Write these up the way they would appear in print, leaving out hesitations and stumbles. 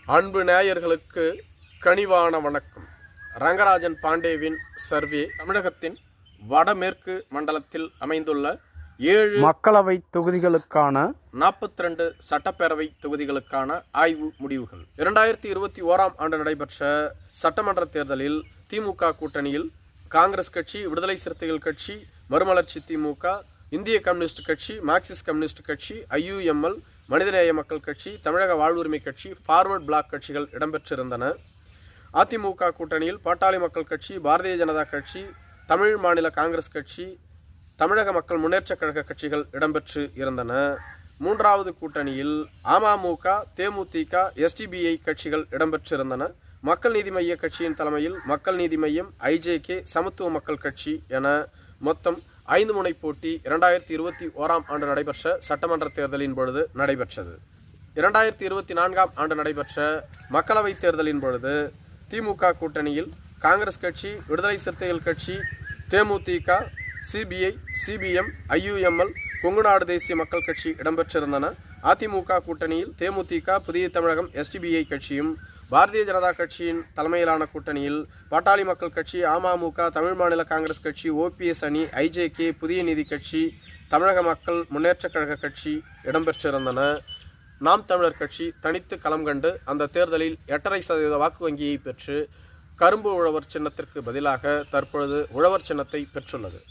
அன்பு நேயர்களுக்கு கனிவான வணக்கம். ரங்கராஜன் பாண்டேவின் சர்வே தமிழகத்தின் வடமேற்கு மண்டலத்தில் அமைந்துள்ள 7 மக்களவை தொகுதிகளுக்கான 42 சட்டப்பேரவை தொகுதிகளுக்கான ஆய்வு முடிவுகள். 2021ஆம் ஆண்டு நடைபெற்ற சட்டமன்ற தேர்தலில் திமுக கூட்டணியில் காங்கிரஸ் கட்சி, விடுதலை சிறுத்தைகள் கட்சி, மறுமலர்ச்சி திமுக, இந்திய கம்யூனிஸ்ட் கட்சி, மார்க்சிஸ்ட் கம்யூனிஸ்ட் கட்சி, IUML, மனிதநேய மக்கள் கட்சி, தமிழக வாழ்வுரிமை கட்சி, ஃபார்வர்ட் பிளாக் கட்சிகள் இடம்பெற்றிருந்தன. அதிமுக கூட்டணியில் பாட்டாளி மக்கள் கட்சி, பாரதிய ஜனதா கட்சி, தமிழ் மாநில காங்கிரஸ் கட்சி, தமிழக மக்கள் முன்னேற்றக் கழக கட்சிகள் இடம்பெற்று இருந்தன. மூன்றாவது கூட்டணியில் அமமுக, தேமுதிக, SDPI கட்சிகள் இடம்பெற்றிருந்தன. மக்கள் நீதி மைய கட்சியின் தலைமையில் மக்கள் நீதி மையம், IJK, சமத்துவ மக்கள் கட்சி என மொத்தம் 5 முனை போட்டி 2021ஆம் ஆண்டு நடைபெற்ற சட்டமன்ற தேர்தலின் பொழுது நடைபெற்றது. 2024ஆம் ஆண்டு நடைபெற்ற மக்களவைத் தேர்தலின் பொழுது திமுக கூட்டணியில் காங்கிரஸ் கட்சி, விடுதலை சிறுத்தைகள் கட்சி, தேமுதிக, CBI, CBM, IUML, கொங்கு நாடு தேசிய மக்கள் கட்சி இடம்பெற்றிருந்தன. அதிமுக கூட்டணியில் தேமுதிக, புதிய தமிழகம், SDPI கட்சியும், பாரதிய ஜனதா கட்சியின் தலைமையிலான கூட்டணியில் பாட்டாளி மக்கள் கட்சி, அமமுக, தமிழ் மாநில காங்கிரஸ் கட்சி, OPS அணி, IJK, புதிய நீதி கட்சி, தமிழக மக்கள் முன்னேற்றக் கழக கட்சி இடம்பெற்றிருந்தன. நாம் தமிழர் கட்சி தனித்து களம் கண்டு அந்த தேர்தலில் 8.5% வாக்கு வங்கியை பெற்று கரும்பு உழவர் சின்னத்திற்கு பதிலாக தற்பொழுது உழவர் சின்னத்தை பெற்றுள்ளது.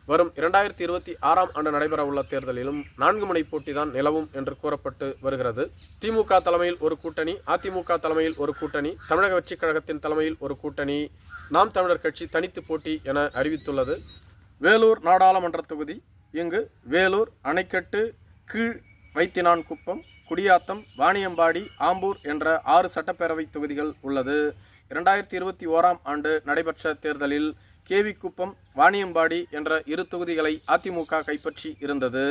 வரும் 2026ஆம் ஆண்டு நடைபெற உள்ள தேர்தலிலும் 4 முனை போட்டிதான் நிலவும் என்று கூறப்பட்டு வருகிறது. திமுக தலைமையில் ஒரு கூட்டணி, அதிமுக தலைமையில் ஒரு கூட்டணி, தமிழக வெற்றிக் கழகத்தின் தலைமையில் ஒரு கூட்டணி, நாம் தமிழர் கட்சி தனித்து போட்டி என அறிவித்துள்ளது. வேலூர் நாடாளுமன்ற தொகுதி. இங்கு வேலூர், அணைக்கட்டு, கீழ் வைத்தினான்குப்பம், குடியாத்தம், வாணியம்பாடி, ஆம்பூர் என்ற 6 சட்டப்பேரவை தொகுதிகள் உள்ளது. 2021ஆம் ஆண்டு நடைபெற்ற தேர்தலில் கேவிக்குப்பம், வாணியம்பாடி என்ற 2 தொகுதிகளை அதிமுக கைப்பற்றி இருந்தது.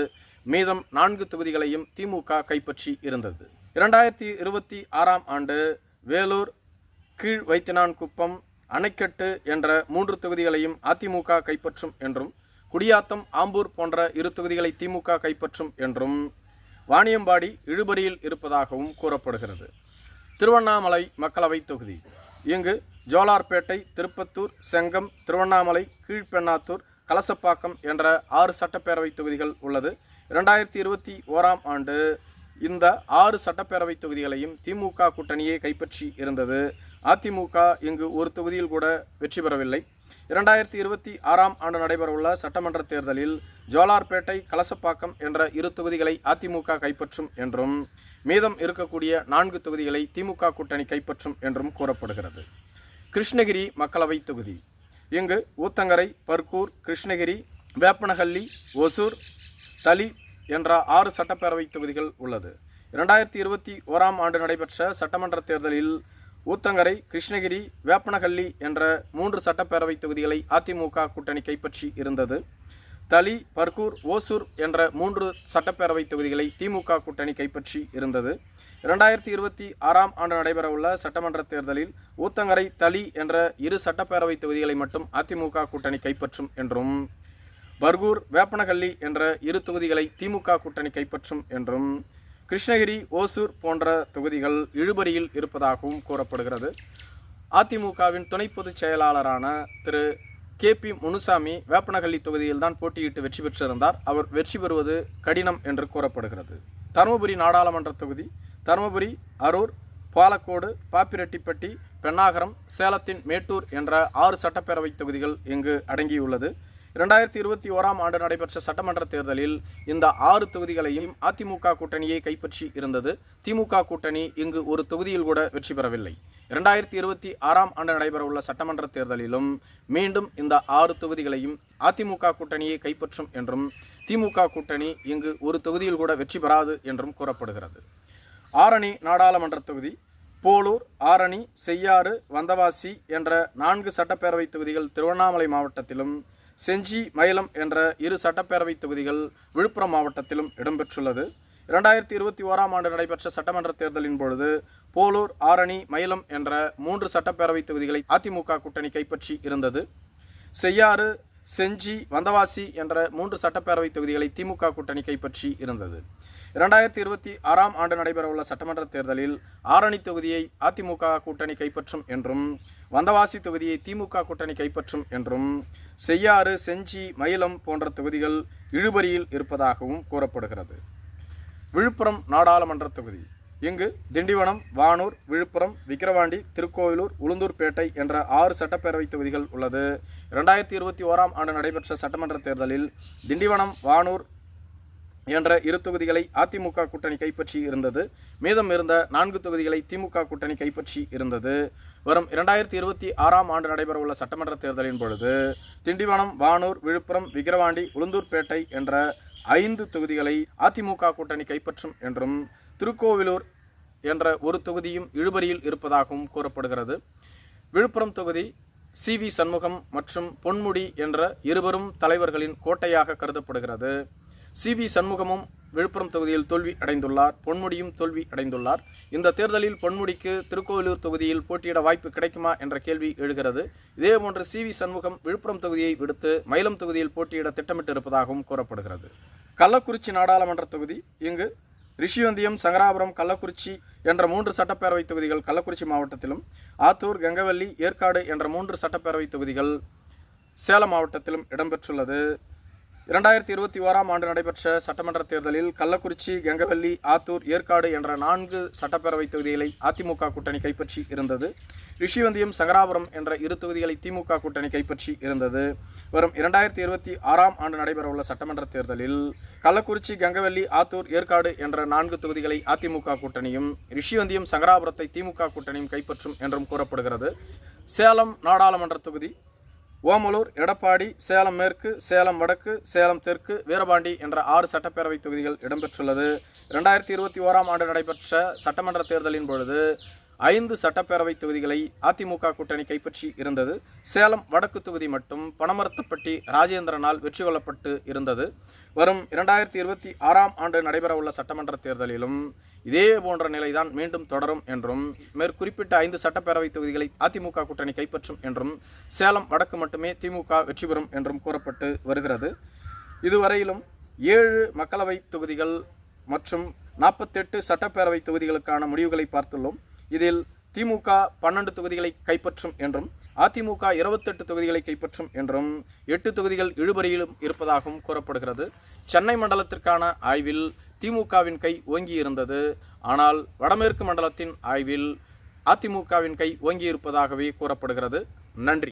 மீதம் 4 தொகுதிகளையும் திமுக கைப்பற்றி இருந்தது. 2026ஆம் ஆண்டு வேலூர், கீழ் வைத்தினான்குப்பம், அணைக்கட்டு என்ற 3 தொகுதிகளையும் அதிமுக கைப்பற்றும் என்றும், குடியாத்தம், ஆம்பூர் போன்ற 2 தொகுதிகளை திமுக கைப்பற்றும் என்றும், வாணியம்பாடி இழுபறியில் இருப்பதாகவும் கூறப்படுகிறது. திருவண்ணாமலை மக்களவை தொகுதி. இங்கு ஜோலார்பேட்டை, திருப்பத்தூர், செங்கம், திருவண்ணாமலை, கீழ்பெண்ணாத்தூர், கலசப்பாக்கம் என்ற 6 சட்டப்பேரவை தொகுதிகள் உள்ளது. 2021ஆம் ஆண்டு இந்த 6 சட்டப்பேரவை தொகுதிகளையும் திமுக கூட்டணியே கைப்பற்றி இருந்தது. அதிமுக இங்கு ஒரு தொகுதியில் கூட வெற்றி பெறவில்லை. 2026ஆம் ஆண்டு நடைபெறவுள்ள சட்டமன்ற தேர்தலில் ஜோலார்பேட்டை, கலசப்பாக்கம் என்ற 2 தொகுதிகளை அதிமுக கைப்பற்றும் என்றும், மீதம் இருக்கக்கூடிய 4 தொகுதிகளை திமுக கூட்டணி கைப்பற்றும் என்றும் கூறப்படுகிறது. கிருஷ்ணகிரி மக்களவை தொகுதி. இங்கு ஊத்தங்கரை, பர்கூர், கிருஷ்ணகிரி, வேப்பனஹள்ளி, ஒசூர், தளி என்ற 6 சட்டப்பேரவை தொகுதிகள் உள்ளது. 2021ஆம் ஆண்டு நடைபெற்ற சட்டமன்ற தேர்தலில் ஊத்தங்கரை, கிருஷ்ணகிரி, வேப்பனஹள்ளி என்ற 3 சட்டப்பேரவை தொகுதிகளை அதிமுக கூட்டணி கைப்பற்றி இருந்தது. தளி, பர்கூர், ஓசூர் என்ற 3 சட்டப்பேரவை தொகுதிகளை திமுக கூட்டணி கைப்பற்றி இருந்தது. 2026ஆம் ஆண்டு நடைபெறவுள்ள சட்டமன்ற தேர்தலில் ஊத்தங்கரை, தளி என்ற 2 சட்டப்பேரவை தொகுதிகளை மட்டும் அதிமுக கூட்டணி கைப்பற்றும் என்றும், பர்கூர், வேப்பனஹள்ளி என்ற 2 தொகுதிகளை திமுக கூட்டணி கைப்பற்றும் என்றும், கிருஷ்ணகிரி, ஓசூர் போன்ற தொகுதிகள் இழுபறியில் இருப்பதாகவும் கூறப்படுகிறது. அதிமுகவின் துணை பொதுச் செயலாளரான திரு KP முனுசாமி வேப்பனஹள்ளி தொகுதியில் தான் போட்டியிட்டு வெற்றி பெற்றிருந்தார். அவர் வெற்றி பெறுவது கடினம் என்று கூறப்படுகிறது. தருமபுரி நாடாளுமன்ற தொகுதி. தருமபுரி, அரூர், பாலக்கோடு, பாப்பிரெட்டிப்பட்டி, பெண்ணாகரம், சேலத்தின் மேட்டூர் என்ற 6 சட்டப்பேரவை தொகுதிகள் இங்கு அடங்கியுள்ளது. 2021ஆம் ஆண்டு நடைபெற்ற சட்டமன்ற தேர்தலில் இந்த 6 தொகுதிகளையும் அதிமுக கூட்டணியை கைப்பற்றி இருந்தது. திமுக கூட்டணி இங்கு ஒரு தொகுதியில் கூட வெற்றி பெறவில்லை. 2026ஆம் ஆண்டு நடைபெறவுள்ள சட்டமன்ற தேர்தலிலும் மீண்டும் இந்த 6 தொகுதிகளையும் அதிமுக கூட்டணியை கைப்பற்றும் என்றும், திமுக கூட்டணி இங்கு ஒரு தொகுதியில் கூட வெற்றி பெறாது என்றும் கூறப்படுகிறது. ஆரணி நாடாளுமன்ற தொகுதி. போலூர், ஆரணி, செய்யாறு, வந்தவாசி என்ற 4 சட்டப்பேரவை தொகுதிகள் திருவண்ணாமலை மாவட்டத்திலும், செஞ்சி, மயிலம் என்ற 2 சட்டப்பேரவை தொகுதிகள் விழுப்புரம் மாவட்டத்திலும் இடம்பெற்றுள்ளது. 2021ஆம் ஆண்டு நடைபெற்ற சட்டமன்ற தேர்தலின் பொழுது போலூர், ஆரணி, மயிலம் என்ற 3 சட்டப்பேரவை தொகுதிகளை அதிமுக கூட்டணி கைப்பற்றி இருந்தது. செய்யாறு, செஞ்சி, வந்தவாசி என்ற 3 சட்டப்பேரவை தொகுதிகளை திமுக கூட்டணி கைப்பற்றி இருந்தது. 2026ஆம் ஆண்டு நடைபெறவுள்ள சட்டமன்ற தேர்தலில் ஆரணி தொகுதியை அதிமுக கூட்டணி கைப்பற்றும் என்றும் வந்தவாசி தொகுதியை திமுக கூட்டணி கைப்பற்றும் என்றும் செய்யாறு, செஞ்சி, மயிலம் போன்ற தொகுதிகள் இழுபறியில் இருப்பதாகவும் கூறப்படுகிறது. விழுப்புரம் நாடாளுமன்ற தொகுதி. இங்கு திண்டிவனம், வானூர், விழுப்புரம், விக்கிரவாண்டி, திருக்கோவிலூர், உளுந்தூர்பேட்டை என்ற 6 சட்டப்பேரவை தொகுதிகள் உள்ளது. 2021ஆம் ஆண்டு நடைபெற்ற சட்டமன்ற தேர்தலில் திண்டிவனம், வானூர் என்ற 2 தொகுதிகளை அதிமுக கூட்டணி கைப்பற்றி இருந்தது. மீதம் இருந்த 4 தொகுதிகளை திமுக கூட்டணி கைப்பற்றி இருந்தது. வரும் 2026ஆம் ஆண்டு நடைபெறவுள்ள சட்டமன்ற தேர்தலின் பொழுது திண்டிவனம், வானூர், விழுப்புரம், விக்கிரவாண்டி, உளுந்தூர்பேட்டை என்ற 5 தொகுதிகளை அதிமுக கூட்டணி கைப்பற்றும் என்றும் திருக்கோவிலூர் என்ற 1 தொகுதியும் இழுபறியில் இருப்பதாகவும் கூறப்படுகிறது. விழுப்புரம் தொகுதி CV சண்முகம் மற்றும் பொன்முடி என்ற இருவரும் தலைவர்களின் கோட்டையாக கருதப்படுகிறது. CV சண்முகமும் விழுப்புரம் தொகுதியில் தோல்வி அடைந்துள்ளார், பொன்முடியும் தோல்வி அடைந்துள்ளார். இந்த தேர்தலில் பொன்முடிக்கு திருக்கோவிலூர் தொகுதியில் போட்டியிட வாய்ப்பு கிடைக்குமா என்ற கேள்வி எழுகிறது. இதேபோன்று CV சண்முகம் விழுப்புரம் தொகுதியை விடுத்து மயிலம் தொகுதியில் போட்டியிட திட்டமிட்டு இருப்பதாகவும் கூறப்படுகிறது. கள்ளக்குறிச்சி நாடாளுமன்ற தொகுதி. இங்கு ரிஷிவந்தியம், சங்கராபுரம், கள்ளக்குறிச்சி என்ற 3 சட்டப்பேரவை தொகுதிகள் கள்ளக்குறிச்சி மாவட்டத்திலும், ஆத்தூர், கங்கவல்லி, ஏற்காடு என்ற 3 சட்டப்பேரவை தொகுதிகள் சேலம் மாவட்டத்திலும் இடம்பெற்றுள்ளது. 2021ஆம் ஆண்டு நடைபெற்ற சட்டமன்ற தேர்தலில் கள்ளக்குறிச்சி, கங்கவல்லி, ஆத்தூர், ஏற்காடு என்ற 4 சட்டப்பேரவை தொகுதிகளை அதிமுக கூட்டணி கைப்பற்றி இருந்தது. ரிஷிவந்தியம், சங்கராபுரம் என்ற 2 தொகுதிகளை திமுக கூட்டணி கைப்பற்றி இருந்தது. வரும் 2026ஆம் ஆண்டு நடைபெறவுள்ள சட்டமன்ற தேர்தலில் கள்ளக்குறிச்சி, கங்கவல்லி, ஆத்தூர், ஏற்காடு என்ற 4 தொகுதிகளை அதிமுக கூட்டணியும், ரிஷிவந்தியம், சங்கராபுரத்தை திமுக கூட்டணியும் கைப்பற்றும் என்றும் கூறப்படுகிறது. சேலம் நாடாளுமன்ற தொகுதி. ஓமலூர், எடப்பாடி, சேலம் மேற்கு, சேலம் வடக்கு, சேலம் தெற்கு, வீரபாண்டி என்ற 6 சட்டப்பேரவை தொகுதிகள் இடம்பெற்றுள்ளது. 2021ஆம் ஆண்டு நடைபெற்ற சட்டமன்ற தேர்தலின் பொழுது 5 சட்டப்பேரவை தொகுதிகளை அதிமுக கூட்டணி கைப்பற்றி இருந்தது. சேலம் வடக்கு தொகுதி மட்டும் பனமரத்துப்பட்டி ராஜேந்திரனால் வெற்றி கொள்ளப்பட்டு இருந்தது. வரும் 2026ஆம் ஆண்டு நடைபெறவுள்ள சட்டமன்ற தேர்தலிலும் இதே போன்ற நிலைதான் மீண்டும் தொடரும் என்றும், மேற்குறிப்பிட்ட 5 சட்டப்பேரவை தொகுதிகளை அதிமுக கூட்டணி கைப்பற்றும் என்றும், சேலம் வடக்கு மட்டுமே திமுக வெற்றி பெறும் என்றும் கூறப்பட்டு வருகிறது. இதுவரையிலும் 7 மக்களவை தொகுதிகள் மற்றும் 48 சட்டப்பேரவை தொகுதிகளுக்கான முடிவுகளை பார்த்துள்ளோம். இதில் திமுக 12 தொகுதிகளை கைப்பற்றும் என்றும், அதிமுக 28 தொகுதிகளை கைப்பற்றும் என்றும், 8 தொகுதிகள் இழுபறியிலும் இருப்பதாகவும் கூறப்படுகிறது. சென்னை மண்டலத்திற்கான ஆய்வில் திமுகவின் கை ஓங்கி இருந்தது. ஆனால் வடமேற்கு மண்டலத்தின் ஆய்வில் அதிமுகவின் கை ஓங்கி இருப்பதாகவே கூறப்படுகிறது. நன்றி.